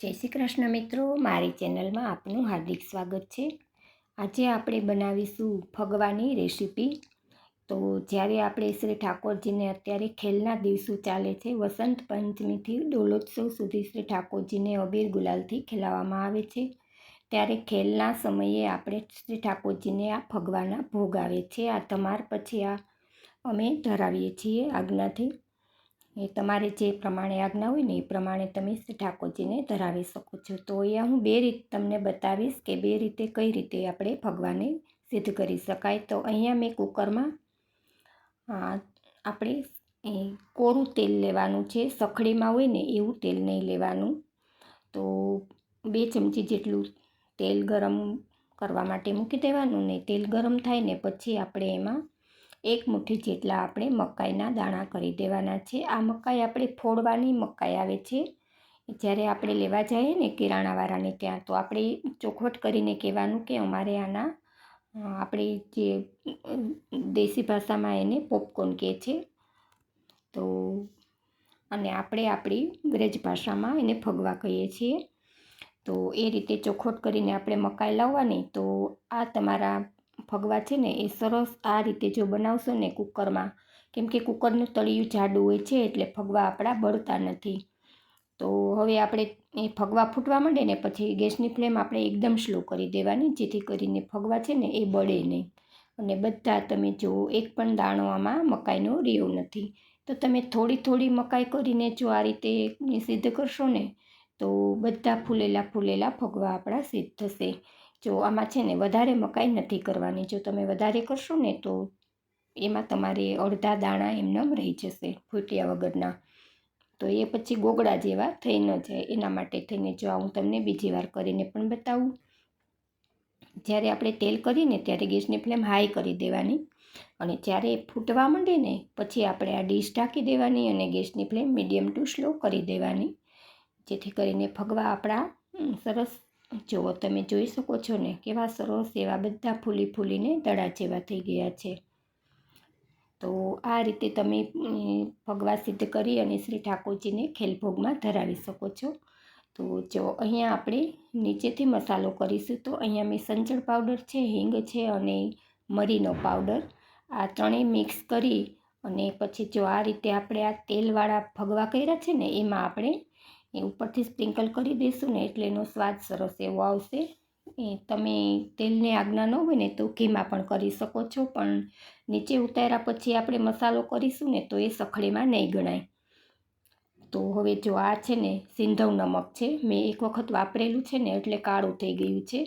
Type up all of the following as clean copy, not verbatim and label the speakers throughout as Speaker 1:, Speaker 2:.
Speaker 1: જય શ્રી કૃષ્ણ મિત્રો, મારી ચેનલમાં આપનું હાર્દિક સ્વાગત છે। આજે આપણે બનાવીશું ફગવાની રેસીપી। તો જ્યારે આપણે શ્રી ઠાકોરજીને અત્યારે ખેલના દિવસો ચાલે છે, વસંત પંચમીથી ડોલોત્સવ સુધી શ્રી ઠાકોરજીને અબીર ગુલાલથી ખેલાવવામાં આવે છે। ત્યારે ખેલના સમયે આપણે શ્રી ઠાકોરજીને આ ફગવાના ભોગ આવે છે। આ તમાર પછી આ અમે ધરાવીએ છીએ આજ્ઞાથી। એ તમારે જે પ્રમાણે આજ્ઞા હોય ને એ પ્રમાણે તમે શ્રી ઠાકોરજીને ધરાવી શકો છો। તો અહીંયા હું બે રીત તમને બતાવીશ કે બે રીતે કઈ રીતે આપણે ભગવાનને સિદ્ધ કરી શકાય। તો અહીંયા મેં કુકરમાં આપણે કોરું તેલ લેવાનું છે, સખડીમાં હોય ને એવું તેલ નહીં લેવાનું। તો 2 ચમચી જેટલું તેલ ગરમ કરવા માટે મૂકી દેવાનું ને તેલ ગરમ થાય ને પછી આપણે એમાં 1 મુઠ્ઠી જેટલા આપણે મકાઈના દાણા કરી દેવાના છે। આ મકાઈ આપણે ફોડવાની મકાઈ આવે છે। જ્યારે આપણે લેવા જઈએ ને કિરાણાવાળાને ત્યાં તો આપણે ચોખવટ કરીને કહેવાનું કે અમારે આના આપણે જે દેશી ભાષામાં એને પોપકોર્ન કહે છે, તો અને આપણે આપણી બ્રજ ભાષામાં એને ફગવા કહીએ છીએ। તો એ રીતે ચોખવટ કરીને આપણે મકાઈ લાવવાની। તો આ તમારા ફગવા છે ને એ સરસ આ રીતે જો બનાવશો ને કુકરમાં, કેમ કે કુકરનું તળિયું જાડું હોય છે એટલે ફગવા આપણા બળતા નથી। તો હવે આપણે એ ફગવા ફૂટવા માંડે ને પછી ગેસની ફ્લેમ આપણે એકદમ સ્લો કરી દેવાની, જેથી કરીને ફગવા છે ને એ બળે નહીં। અને બધા તમે જો એક પણ દાણો આમાં મકાઈનો રહ્યો નથી। તો તમે થોડી થોડી મકાઈ કરીને જો આ રીતે સિદ્ધ કરશો ને તો બધા ફૂલેલા ફગવા આપણા સિદ્ધ થશે। જો આમાં છે ને વધારે મકાઈ નથી કરવાની, જો તમે વધારે કરશો ને તો એમાં તમારે અડધા દાણા એમનેમ રહી જશે ફૂટ્યા વગરના। તો એ પછી ગોગડા જેવા થઈ ન જાય, એના માટે થઈને જો હું તમને બીજી વાર કરીને પણ બતાવું। જ્યારે આપણે તેલ કરીને ત્યારે ગેસની ફ્લેમ હાઈ કરી દેવાની અને જ્યારે ફૂટવા માંડે ને પછી આપણે આ ડીશ ઢાંકી દેવાની અને ગેસની ફ્લેમ મીડિયમ ટુ સ્લો કરી દેવાની, જેથી કરીને ફગવા આપણા સરસ જુઓ તમે જોઈ શકો છો ને કેવા સરસ એવા બધા ફૂલીને દડા જેવા થઈ ગયા છે। તો આ રીતે તમે ફગવા સિદ્ધ કરી અને શ્રી ઠાકોરજીને ખેલભોગમાં ધરાવી શકો છો। તો જો અહીંયા આપણે નીચેથી મસાલો કરીશું। તો અહીંયા મેં સંચળ પાવડર છે, હિંગ છે અને મરીનો પાવડર, આ ત્રણેય મિક્સ કરી અને પછી જો આ રીતે આપણે આ તેલવાળા ફગવા કર્યા છે ને એમાં આપણે એ ઉપરથી સ્પ્રિંકલ કરી દઈશું ને એટલે એનો સ્વાદ સરસ એવો આવશે। એ તમે તેલની આજ્ઞા ન હોય ને તો ઘીમાં પણ કરી શકો છો, પણ નીચે ઉતાર્યા પછી આપણે મસાલો કરીશું ને તો એ સખડીમાં નહીં ગણાય। તો હવે જો આ છે ને સિંધવ નમક છે, મેં એક વખત વાપરેલું છે ને એટલે કાળું થઈ ગયું છે।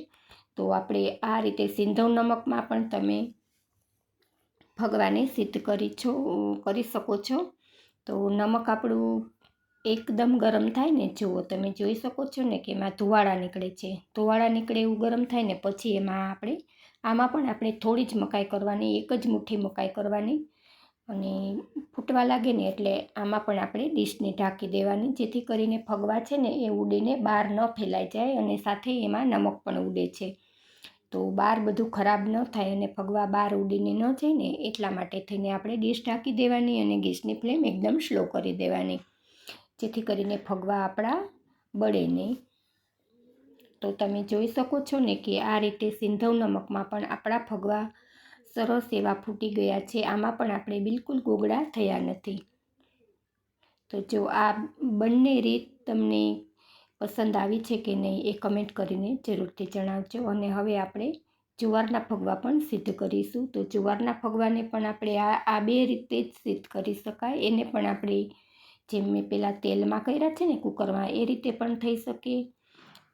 Speaker 1: તો આપણે આ રીતે સિંધવ નમકમાં પણ તમે ફગવાને સિદ્ધ કરી શકો છો। તો નમક આપણું એકદમ ગરમ થાય ને જુઓ તમે જોઈ શકો છો ને કે એમાં ધુવાળા નીકળે છે, ધુવાળા નીકળે એવું ગરમ થાય ને પછી આમાં પણ આપણે થોડી જ મકાઈ કરવાની, 1 જ મુઠ્ઠી મકાઈ કરવાની અને ફૂટવા લાગે ને એટલે આમાં પણ આપણે ડીશને ઢાંકી દેવાની, જેથી કરીને ફગવા છે ને એ ઉડીને બહાર ન ફેલાઈ જાય અને સાથે એમાં નમક પણ ઉડે છે। તો બહાર બધું ખરાબ ન થાય અને ફગવા બહાર ઉડીને ન જાય ને એટલા માટે થઈને આપણે ડીશ ઢાંકી દેવાની અને ગેસની ફ્લેમ એકદમ સ્લો કરી દેવાની, જેથી કરીને ફગવા આપણા બળે નહીં। તો તમે જોઈ શકો છો ને કે આ રીતે સિંધવ નમકમાં પણ આપણા ફગવા સરસ એવા ફૂટી ગયા છે, આમાં પણ આપણે બિલકુલ ગોગડા થયા નથી। તો જો આ બંને રીત તમને પસંદ આવી છે કે નહીં એ કમેન્ટ કરીને જરૂરથી જણાવજો। અને હવે આપણે જુવારના ફગવા પણ સિદ્ધ કરીશું। તો જુવારના ફગવાને પણ આપણે આ બે રીતે જ સિદ્ધ કરી શકાય। એને પણ આપણે જેમ મેં પહેલાં તેલમાં કર્યા છે ને કુકરમાં એ રીતે પણ થઈ શકે,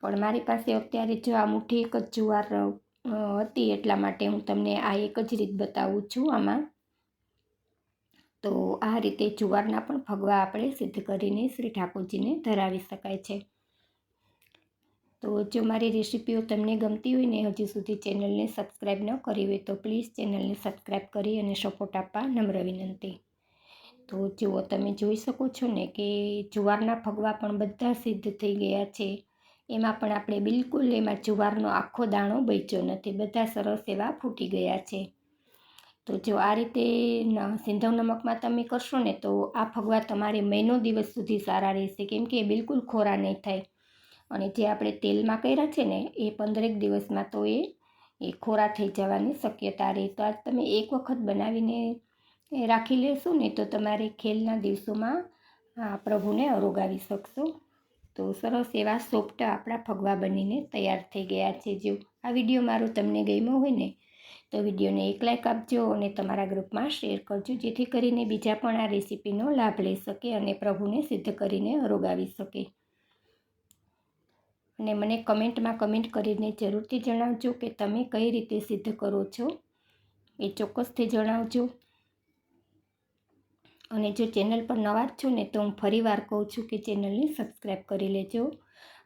Speaker 1: પણ મારી પાસે અત્યારે જો આ મુઠ્ઠી 1 જ જુવાર હતી એટલા માટે હું તમને આ એક જ રીત બતાવું છું આમાં। તો આ રીતે જુવારના પણ ફગવા આપણે સિદ્ધ કરીને શ્રી ઠાકોરજીને ધરાવી શકાય છે। તો જો મારી રેસીપીઓ તમને ગમતી હોય ને હજુ સુધી ચેનલને સબસ્ક્રાઈબ ન કરી હોય તો પ્લીઝ ચેનલને સબસ્ક્રાઈબ કરી અને સપોર્ટ આપવા નમ્ર વિનંતી। તો જુઓ તમે જોઈ શકો છો ને કે જુવારના ફગવા પણ બધા સિદ્ધ થઈ ગયા છે, એમાં પણ આપણે બિલકુલ એમાં જુવારનો આખો દાણો બચ્યો નથી, બધા સરસ એવા ફૂટી ગયા છે। તો જો આ રીતે સિંધવ નમકમાં તમે કરશો ને તો આ ફગવા તમારે મહિનો દિવસ સુધી સારા રહેશે, કેમ કે એ બિલકુલ ખોરા નહીં થાય અને જે આપણે તેલમાં કર્યા છે ને એ 15 દિવસમાં તો એ ખોરા થઈ જવાની શક્યતા રહે. તો આજ તમે એક વખત બનાવીને રાખી લેશો ને તો તમારે ખેલના દિવસોમાં પ્રભુને અરોગાવી શકશો. તો સરસ એવા સોફ્ટ આપણા ફગવા બનીને તૈયાર થઈ ગયા છે. જો આ વિડીયો મારો તમને ગમ્યો હોય ને તો વિડીયોને એક લાઈક આપજો અને તમારા ગ્રુપમાં શેર કરજો, જેથી કરીને બીજા પણ આ રેસીપીનો લાભ લઈ શકે અને પ્રભુને સિદ્ધ કરીને અરોગાવી શકે. અને મને કમેન્ટ કરીને જરૂરથી જણાવજો કે તમે કઈ રીતે સિદ્ધ કરો છો, એ ચોક્કસથી જણાવજો. અને જો ચેનલ પર નવા જ છો ને તો હું ફરીવાર કહું છું કે ચેનલને સબસ્ક્રાઈબ કરી લેજો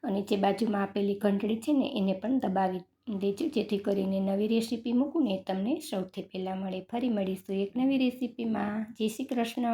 Speaker 1: અને જે બાજુમાં આપેલી ઘંટડી છે ને એને પણ દબાવી દેજો, જેથી કરીને નવી રેસીપી મૂકું ને તમને સૌથી પહેલાં મળે. ફરી મળીશું એક નવી રેસીપીમાં. જય શ્રી કૃષ્ણ.